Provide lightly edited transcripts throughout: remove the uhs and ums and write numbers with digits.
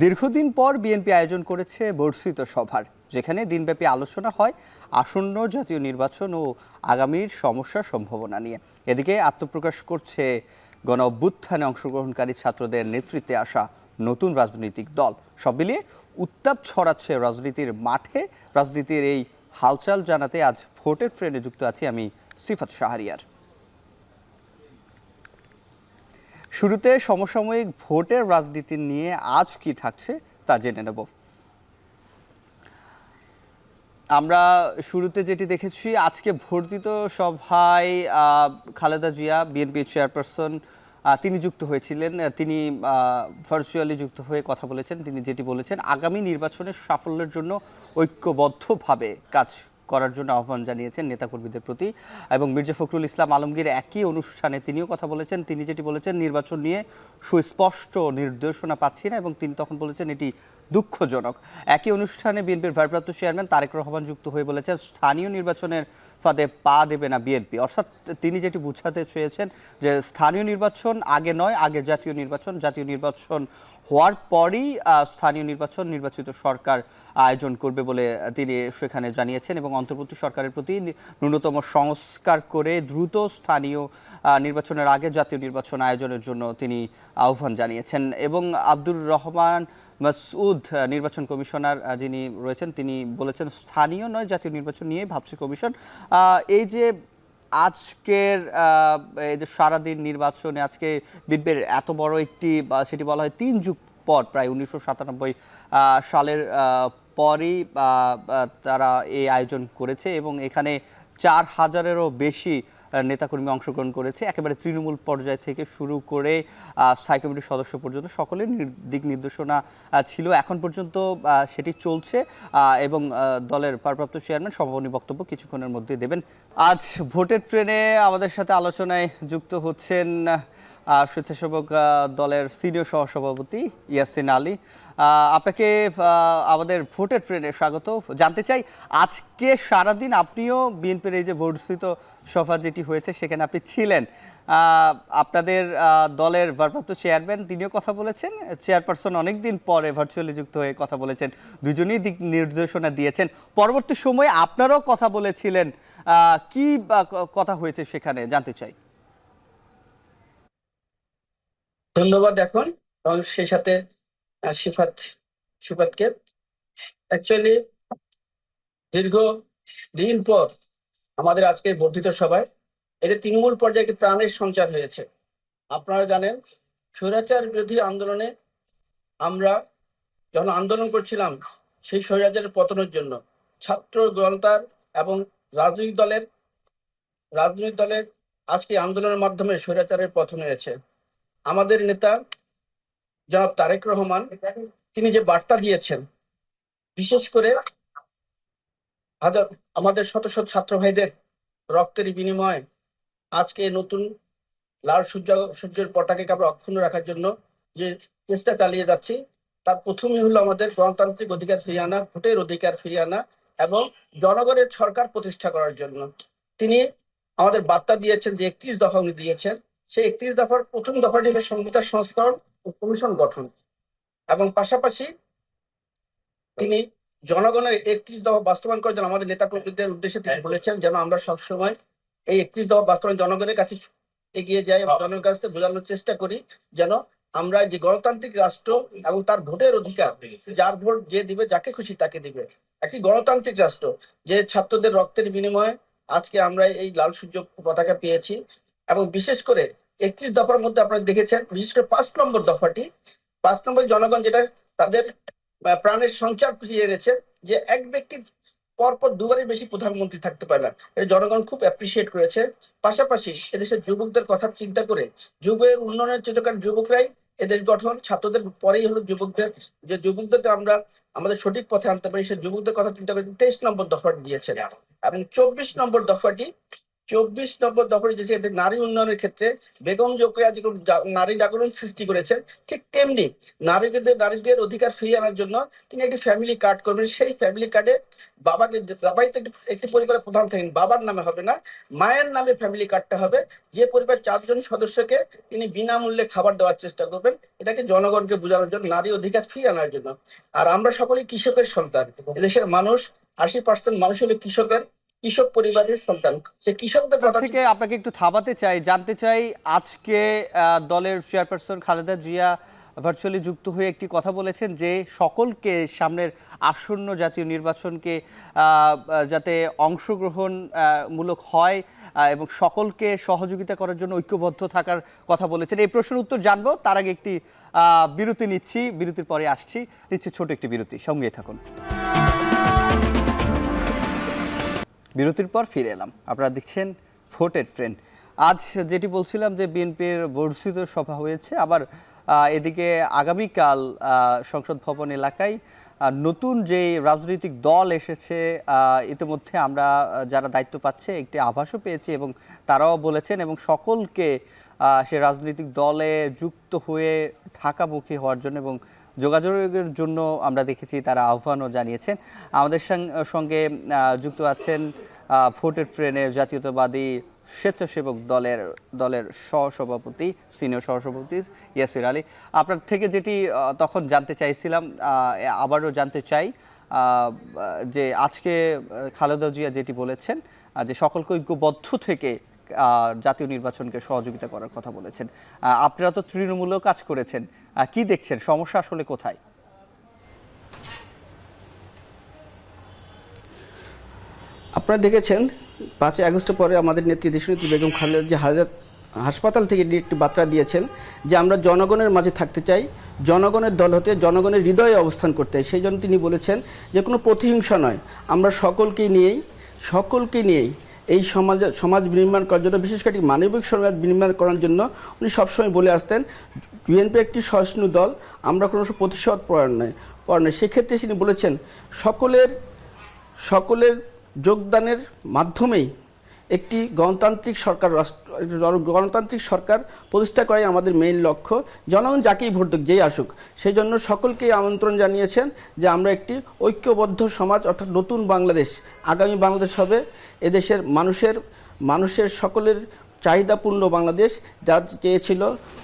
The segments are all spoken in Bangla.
দীর্ঘদিন পর বিএনপি আয়োজন করেছে বর্ধিত সভার, যেখানে দিনব্যাপী আলোচনা হয় আসন্ন জাতীয় নির্বাচন ও আগামীর সমস্যা সম্ভাবনা নিয়ে। এদিকে আত্মপ্রকাশ করছে গণ অভ্যুত্থানে অংশগ্রহণকারী ছাত্রদের নেতৃত্বে আসা নতুন রাজনৈতিক দল। সব মিলিয়ে উত্তাপ ছড়াচ্ছে রাজনীতির মাঠে। রাজনীতির এই হালচাল জানাতে আজ ভোটের ট্রেনে যুক্ত আছি আমি, সিফাত শাহরিয়ার। শুরুতে সমসাময়িক ভোটের রাজনীতি নিয়ে আজ কি থাকছে তা জেনে নেব। আমরা শুরুতে যেটি দেখেছি, আজকে বর্ধিত সভায় খালেদা জিয়া বিএনপি চেয়ারপারসন তিনি যুক্ত হয়েছিলেন। তিনি ভার্চুয়ালি যুক্ত হয়ে কথা বলেছেন। তিনি যেটি বলেছেন, আগামী নির্বাচনের সাফল্যের জন্য ঐক্যবদ্ধভাবে কাজ করার জন্য আহ্বান জানিয়েছেন নেতাকর্মীদের প্রতি। এবং মির্জা ফখরুল ইসলাম আলমগীর একই অনুষ্ঠানে তিনিও কথা বলেছেন। তিনি যেটি বলেছেন, নির্বাচন নিয়ে সুস্পষ্ট নির্দেশনা পাচ্ছি না, এবং তিনি তখন বলেছেন এটি দুঃখজনক। একই অনুষ্ঠানে বিএনপির ভারপ্রাপ্ত চেয়ারম্যান তারেক রহমান যুক্ত হয়ে বলেছেন, স্থানীয় নির্বাচনের ফাঁদে পা দেবে না বিএনপি। অর্থাৎ তিনি যেটি বোঝাতে চেয়েছেন যে স্থানীয় নির্বাচন আগে নয়, আগে জাতীয় নির্বাচন। জাতীয় নির্বাচন হওয়ার পরই স্থানীয় নির্বাচন নির্বাচিত সরকার আয়োজন করবে বলে তিনি সেখানে জানিয়েছেন। এবং অন্তর্বর্তী সরকারের প্রতি ন্যূনতম সংস্কার করে দ্রুত স্থানীয় নির্বাচনের আগে জাতীয় নির্বাচন আয়োজনের জন্য তিনি আহ্বান জানিয়েছেন। এবং আব্দুর রহমান মাসউদ নির্বাচন কমিশনার যিনি রয়েছেন, তিনি বলেছেন স্থানীয় নয় জাতীয় নির্বাচন নিয়ে ভাবছে কমিশন। এই যে আজকের এই যে সারাদিন নির্বাচনে আজকে বিএনপির এত বড় একটি, সেটি বলা হয় 3 যুগ পর, প্রায় 1997 সালের পরই তারা এই আয়োজন করেছে। এবং এখানে 4000-এরও বেশি নেতাকর্মী অংশগ্রহণ করেছে। একেবারে তৃণমূল পর্যায় থেকে শুরু করে স্থায়ী কমিটির সদস্য পর্যন্ত সকলের দিক নির্দেশনা ছিল। এখন পর্যন্ত সেটি চলছে। এবং দলের ভারপ্রাপ্ত চেয়ারম্যান সমাপনী বক্তব্য কিছুক্ষণের মধ্যে দেবেন। আজ ভোটের ট্রেনে আমাদের সাথে আলোচনায় যুক্ত হচ্ছেন স্বেচ্ছাসেবক দলের সিনিয়র সহসভাপতি ইয়াসিন আলী। আপনাকে আমাদের ভোটের ট্রেনে স্বাগত। জানতে চাই, আজকে সারাদিন আপনিও বিএনপির এই যে বর্ধিত সভা যেটি হয়েছে সেখানে আপনি ছিলেন। আপনাদের দলের ভারপ্রাপ্ত চেয়ারম্যান তিনিও কথা বলেছেন, চেয়ারপারসন অনেকদিন পরে ভার্চুয়ালি যুক্ত হয়ে কথা বলেছেন, দুজনেই দিক নির্দেশনা দিয়েছেন। পরবর্তী সময়ে আপনারাও কথা বলেছিলেন, কি কথা হয়েছে সেখানে জানতে চাই। ধন্যবাদ। এখন এবং সেই সাথে সিফাতকে অ্যাকচুয়ালি দীর্ঘ দিন পর আমাদের আজকে বর্ধিত সভায় এটা তৃণমূল পর্যায়ে একটি ত্রাণের সঞ্চার হয়েছে। আপনারা জানেন, স্বৈরাচার বিরোধী আন্দোলনে আমরা যখন আন্দোলন করছিলাম, সেই স্বৈরাচারের পতনের জন্য ছাত্র জনতার এবং রাজনৈতিক দলের আজকে আন্দোলনের মাধ্যমে স্বৈরাচারের পতন হয়েছে। আমাদের নেতা জনাব তারেক রহমান তিনি যে বার্তা দিয়েছেন, বিশেষ করে আমাদের শত শত ছাত্র ভাইদের রক্তের বিনিময়ে আজকে নতুন লাল সূর্যের পতাকাকে আমরা অক্ষুণ্ণ রাখার জন্য যে চেষ্টা চালিয়ে যাচ্ছি, তার প্রথমই হলো আমাদের গণতান্ত্রিক অধিকার ফিরিয়ে আনা, ভোটের অধিকার ফিরিয়ে আনা এবং জনগণের সরকার প্রতিষ্ঠা করার জন্য তিনি আমাদের বার্তা দিয়েছেন। যে 31 দফা উনি দিয়েছেন, সেই 31 দফার প্রথম দফাটি হলো সংবিধান সংস্করণ ও কমিশন গঠন। এবং পাশাপাশি তিনি জনগণের 31 দফা বাস্তবায়ন করার জন্য আমাদের নেতা কর্মীদের উদ্দেশ্যে তিনি বলেছেন যেন আমরা সবসময় এই 31 দফা বাস্তবায়ন জনগণের কাছে এগিয়ে যাই এবং জনগণের কাছে বোঝানোর চেষ্টা করি যেন আমরা যে গণতান্ত্রিক রাষ্ট্র এবং তার ভোটের অধিকার, যার ভোট যে দিবে যাকে খুশি তাকে দিবে, একটি গণতান্ত্রিক রাষ্ট্র, যে ছাত্রদের রক্তের বিনিময়ে আজকে আমরা এই লাল সূর্য পতাকা পেয়েছি। এবং বিশেষ করে 31 দফার মধ্যে আপনারা দেখেছেন, বিশেষ করে 5 নম্বর দফাটি, 5 নম্বর জনগণ যেটা তাদের প্রাণের সঞ্চার ফিরিয়ে এনেছে, যে এক ব্যক্তি পরপর দুবারের বেশি প্রধানমন্ত্রী থাকতে পারে না। এটা জনগণ খুব অ্যাপ্রিসিয়েট করেছে। পাশাপাশি এদেশের যুবকদের কথা চিন্তা করে, যুবের উন্নয়নের চেতকার যুবকরাই এদেশ গঠন, ছাত্রদের পরেই হলো যুবকদের, যে যুবকদেরকে আমরা আমাদের সঠিক পথে আনতে পারি, সেই যুবকদের কথা চিন্তা করে 23 নম্বর দফাটি দিয়েছেন। এবং 24 নম্বর দফাটি 24 নম্বর দফায় যে নারী উন্নয়নের ক্ষেত্রে বেগম রোকেয়া যেরকম নারী জাগরণ সৃষ্টি করেছেন, ঠিক তেমনি নারীদের অধিকার ফিরিয়ে আনার জন্য তিনি একটি ফ্যামিলি কার্ড করবেন। সেই ফ্যামিলি কার্ডে বাবাই তো একটি পরিবারের প্রধান থাকেন, বাবার নামে হবে না, মায়ের নামে ফ্যামিলি কার্ডটা হবে। যে পরিবার 4 জন সদস্যকে তিনি বিনামূল্যে খাবার দেওয়ার চেষ্টা করবেন, এটাকে জনগণকে বোঝানোর জন্য, নারী অধিকার ফিরিয়ে আনার জন্য। আর আমরা সকলেই কৃষকের সন্তান, এদেশের মানুষ 80% মানুষ হলো কৃষক পরিবারের সন্তান। সে কৃষকদের কথা থেকে আপনাকে একটু থামাতে চাই, জানতে চাই আজকে দলের চেয়ারপারসন খালেদা জিয়া ভার্চুয়ালি যুক্ত হয়ে একটি কথা বলেছেন যে সকলকে সামনের আসন্ন জাতীয় নির্বাচনকে যাতে অংশগ্রহণ মূলক হয় এবং সকলকে সহযোগিতা করার জন্য ঐক্যবদ্ধ থাকার কথা বলেছেন। এই প্রশ্নের উত্তর জানবো, তার আগে একটি বিরতি নিচ্ছি, বিরতির পরে নিচ্ছি ছোট একটি বিরতি, সঙ্গে থাকুন। বিরতির পর ফিরে এলাম, আপনারা দেখছেন ভোটের ট্রেন্ড। আজ যেটি বলছিলাম যে বিএনপির বর্ধিত সভা হয়েছে, আবার এদিকে আগামীকাল সংসদ ভবন এলাকায় নতুন যে রাজনৈতিক দল এসেছে, ইতিমধ্যে আমরা যারা দায়িত্ব পাচ্ছে একটি আভাসও পেয়েছি এবং তারাও বলেছেন এবং সকলকে সে রাজনৈতিক দলে যুক্ত হয়ে ঢাকামুখী হওয়ার জন্য এবং যোগাযোগের জন্য আমরা দেখেছি তারা আহ্বানও জানিয়েছেন। আমাদের সঙ্গে যুক্ত আছেন ভোটের ট্রেনে জাতীয়তাবাদী স্বেচ্ছাসেবক দলের সহসভাপতি, সিনিয়র সহসভাপতি ইয়াসির আলী। আপনার থেকে যেটি তখন জানতে চাইছিলাম, আবারও জানতে চাই যে আজকে খালেদা জিয়া যেটি বলেছেন যে সকলকে ঐক্যবদ্ধ থেকে জাতীয় নির্বাচনকে সহযোগিতা করার কথা বলেছেন। আপনারা তো তৃণমূলেও কাজ করেছেন, কি দেখছেন সমস্যা আসলে কোথায়? আপনারা দেখেছেন 5ই আগস্টের পরে আমাদের নেত্রী দেশনেত্রী বেগম খালেদা জিয়া হাসপাতাল থেকে একটি বার্তা দিয়েছেন যে আমরা জনগণের মাঝে থাকতে চাই, জনগণের দল হতে জনগণের হৃদয়ে অবস্থান করতে চাই। সেই জন্য তিনি বলেছেন যে কোনো প্রতিহিংসা নয়, আমরা সকলকে নিয়েই এই সমাজ বিনির্মাণ করার জন্য, বিশেষ করে মানবিক সমাজ বিনির্মাণ করার জন্য উনি সবসময় বলে আসতেন বিএনপি একটি সহিষ্ণু দল, আমরা কোনো প্রতিশোধ পরায়ণ নয়। সেক্ষেত্রে তিনি বলেছেন সকলের যোগদানের মাধ্যমেই একটি গণতান্ত্রিক সরকার প্রতিষ্ঠা করাই আমাদের মেইন লক্ষ্য। জনগণ যাকেই ভোট দেখ, যেই আসুক, সেই জন্য সকলকেই আমন্ত্রণ জানিয়েছেন যে আমরা একটি ঐক্যবদ্ধ সমাজ, অর্থাৎ নতুন বাংলাদেশ, আগামী বাংলাদেশ হবে এদেশের মানুষের সকলের চাহিদাপূর্ণ বাংলাদেশ, যা চেয়েছিল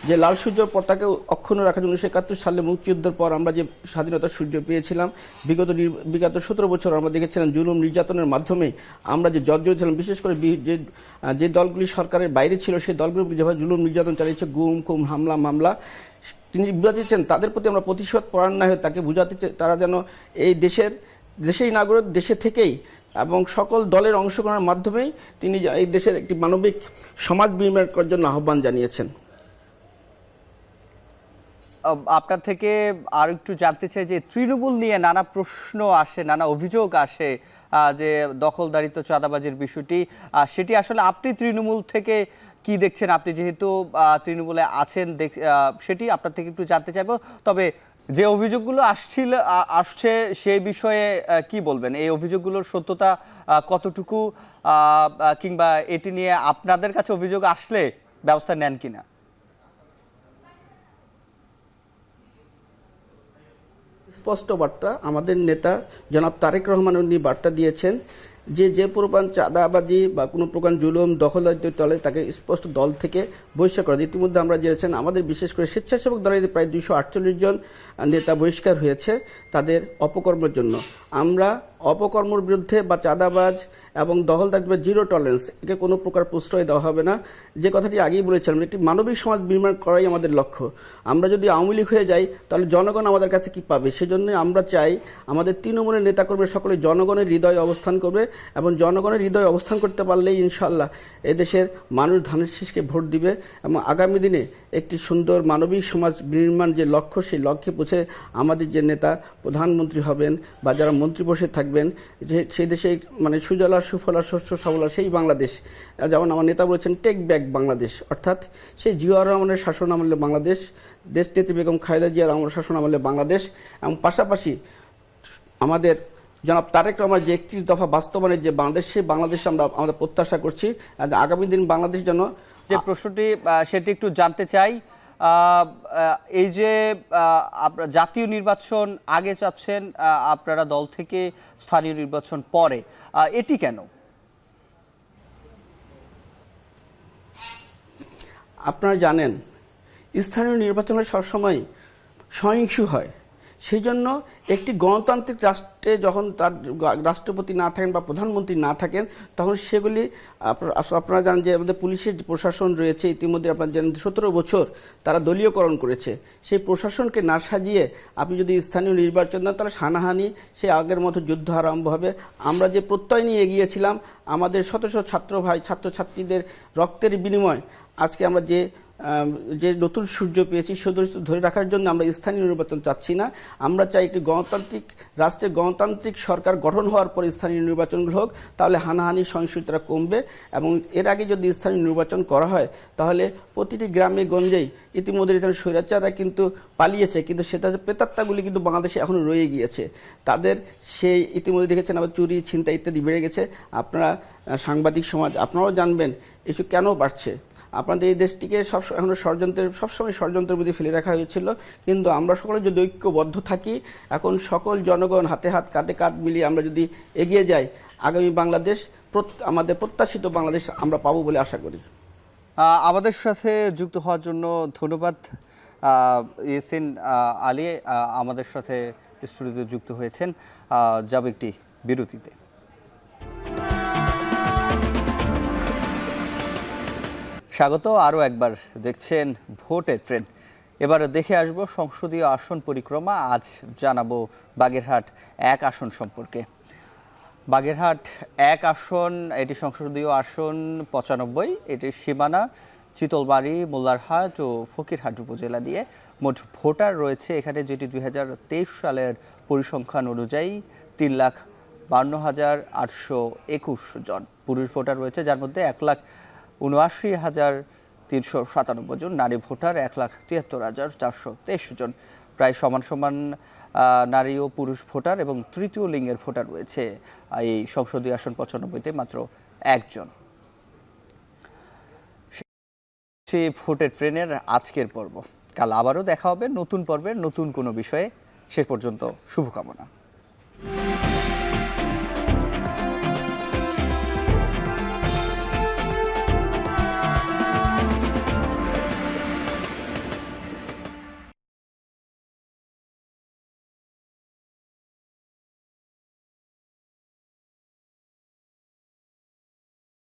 যে লাল সূর্য পতাকা অক্ষুণ্ণ রাখার জন্য 1971 সালে মুক্তিযুদ্ধের পর আমরা যে স্বাধীনতার সূর্য পেয়েছিলাম, বিগত 17 বছর আমরা দেখেছিলাম জুলুম নির্যাতনের মাধ্যমে আমরা যে জর্জরিত ছিলাম, বিশেষ করে যে দলগুলি সরকারের বাইরে ছিল সেই দলগুলি যেভাবে জুলুম নির্যাতন চালিয়েছে, গুম খুম হামলা মামলা, তিনি বুঝাতেছেন তাদের প্রতি আমরা প্রতিশোধ পরায়ণ না হয়ে তাকে বুঝাতে তারা যেন এই দেশেই নাগরিক, দেশে থেকেই এবং সকল দলের অংশগ্রহণের মাধ্যমেই তিনি এই দেশের একটি মানবিক সমাজ বিনির্মাণ করার জন্য আহ্বান জানিয়েছেন। আপনার থেকে আর একটু জানতে চাই যে তৃণমূল নিয়ে নানা প্রশ্ন আসে, নানা অভিযোগ আসে যে দখলদারিত্ব, চাঁদাবাজির বিষয়টি, সেটি আসলে আপনি তৃণমূল থেকে কি দেখছেন? আপনি যেহেতু তৃণমূলে আছেন, সেটি আপনার থেকে একটু জানতে চাইবো। তবে যে অভিযোগগুলো আসছে সেই বিষয়ে কি বলবেন? এই অভিযোগগুলোর সত্যতা কতটুকু, কিংবা এটি নিয়ে আপনাদের কাছে অভিযোগ আসলে ব্যবস্থা নেন কিনা? স্পষ্ট বার্তা আমাদের নেতা জনাব তারেক রহমান উনি বার্তা দিয়েছেন যে প্রকার চাঁদাবাজি বা কোনো প্রকার জুলুম দখলদারিত্বের তলে তাকে স্পষ্ট দল থেকে বহিষ্কার করা। ইতিমধ্যে আমরা জেনেছেন আমাদের বিশেষ করে স্বেচ্ছাসেবক দলের প্রায় 248 জন নেতা বহিষ্কার হয়েছে তাদের অপকর্মের জন্য। আমরা অপকর্মের বিরুদ্ধে বা চাঁদাবাজ এবং দখলদারি বা জিরো টলারেন্স, একে কোনো প্রকার প্রশ্রয় দেওয়া হবে না। যে কথাটি আগেই বলেছিলাম, একটি মানবিক সমাজ নির্মাণ করাই আমাদের লক্ষ্য। আমরা যদি আওয়ামী লীগ হয়ে যাই তাহলে জনগণ আমাদের কাছে কি পাবে? সেজন্য আমরা চাই আমাদের তৃণমূলের নেতাকর্মী সকলে জনগণের হৃদয়ে অবস্থান করবে এবং জনগণের হৃদয়ে অবস্থান করতে পারলেই ইনশাআল্লাহ এদেশের মানুষ ধানের শীষকে ভোট দিবে এবং আগামী দিনে একটি সুন্দর মানবিক সমাজ নির্মাণ যে লক্ষ্য, সেই লক্ষ্যে পৌঁছে আমাদের যে নেতা প্রধানমন্ত্রী হবেন বা যারা মন্ত্রী বসে থাকবেন, যে সেই দেশে মানে সুজলা সুফলা শস্য শ্যামলা সেই বাংলাদেশ, যেমন আমার নেতা বলেছেন টেক ব্যাক বাংলাদেশ, অর্থাৎ সেই জিয়াউর রহমানের শাসন আমলে বাংলাদেশ, দেশনেত্রী বেগম খালেদা জিয়ার শাসন আমলে বাংলাদেশ, এবং পাশাপাশি আমাদের জনাব তারেক রহমান যে 31 দফা বাস্তবায়নের যে বাংলাদেশে আমরা প্রত্যাশা করছি, আগামী দিন বাংলাদেশ যেন যে প্রশ্নটি সেটি একটু জানতে চাই। এই যে আপনারা জাতীয় নির্বাচন আগে চাচ্ছেন, আপনারা দল থেকে স্থানীয় নির্বাচন পরে, এটি কেন? আপনারা জানেন স্থানীয় নির্বাচনে সবসময় সহিংস হয়। সেই জন্য একটি গণতান্ত্রিক রাষ্ট্রে যখন তার রাষ্ট্রপতি না থাকেন বা প্রধানমন্ত্রী না থাকেন, তখন সেগুলি আপনারা জানেন যে আমাদের পুলিশের যে প্রশাসন রয়েছে, ইতিমধ্যে আপনারা জানেন 17 বছর তারা দলীয়করণ করেছে। সেই প্রশাসনকে না সাজিয়ে আপনি যদি স্থানীয় নির্বাচন দেন, তাহলে হানাহানি সেই আগের মতো যুদ্ধ আরম্ভ হবে। আমরা যে প্রত্যয় নিয়ে এগিয়েছিলাম, আমাদের শত শত ছাত্রছাত্রীদের রক্তের বিনিময় আজকে আমরা যে নতুন সূর্য পেয়েছি, শুধু ধরে রাখার জন্য আমরা স্থানীয় নির্বাচন চাচ্ছি না। আমরা চাই একটি গণতান্ত্রিক রাষ্ট্রে গণতান্ত্রিক সরকার গঠন হওয়ার পর স্থানীয় নির্বাচনগুলো হোক, তাহলে হানাহানি সহিংসতা কমবে। এবং এর আগে যদি স্থানীয় নির্বাচন করা হয়, তাহলে প্রতিটি গ্রামে গঞ্জেই ইতিমধ্যে স্বৈরাচাররা কিন্তু পালিয়েছে, কিন্তু সেটা প্রেতাত্মাগুলি কিন্তু বাংলাদেশে এখনও রয়ে গিয়েছে। তাদের সেই ইতিমধ্যে দেখেছেন আবার চুরি, ছিনতাই ইত্যাদি বেড়ে গেছে। আপনারা সাংবাদিক সমাজ, আপনারাও জানবেন এসব কেন বাড়ছে। আপনাদের এই দেশটিকে এখনো সবসময় ষড়যন্ত্রের মধ্যে ফেলে রাখা হয়েছিল, কিন্তু আমরা সকলে যদি ঐক্যবদ্ধ থাকি, এখন সকল জনগণ হাতে হাত কাঁধে কাঁধ মিলিয়ে আমরা যদি এগিয়ে যাই, আগামী বাংলাদেশ আমাদের প্রত্যাশিত বাংলাদেশ আমরা পাবো বলে আশা করি। আমাদের সাথে যুক্ত হওয়ার জন্য ধন্যবাদ। ইয়াসিন আলী আমাদের সাথে স্টুডিওতে যুক্ত হয়েছেন। যাব একটি বিরতিতে। স্বাগত আরও একবার, দেখছেন ভোটের ট্রেন। এবার দেখে আসব সংসদীয় আসন পরিক্রমা। আজ জানাবো বাগেরহাট 1 আসন সম্পর্কে। বাগেরহাট 1 আসন, এটি সংসদীয় আসন 95। এটির সীমানা চিতলবাড়ি, মোল্লারহাট ও ফকিরহাট উপজেলা নিয়ে। মোট ভোটার রয়েছে এখানে, যেটি 2023 সালের পরিসংখ্যান অনুযায়ী 3,52,821 জন। পুরুষ ভোটার রয়েছে, যার মধ্যে 1,79,397 জন। নারী ভোটার 1,73,423 জন। প্রায় সমান সমান নারী ও পুরুষ ভোটার এবং তৃতীয় লিঙ্গের ভোটার রয়েছে এই সংসদীয় আসন 95-তে মাত্র 1 জন। সেই ভোটের ট্রেনের আজকের পর্ব। কাল আবারও দেখা হবে নতুন পর্বের নতুন কোনো বিষয়ে। সে পর্যন্ত শুভকামনা।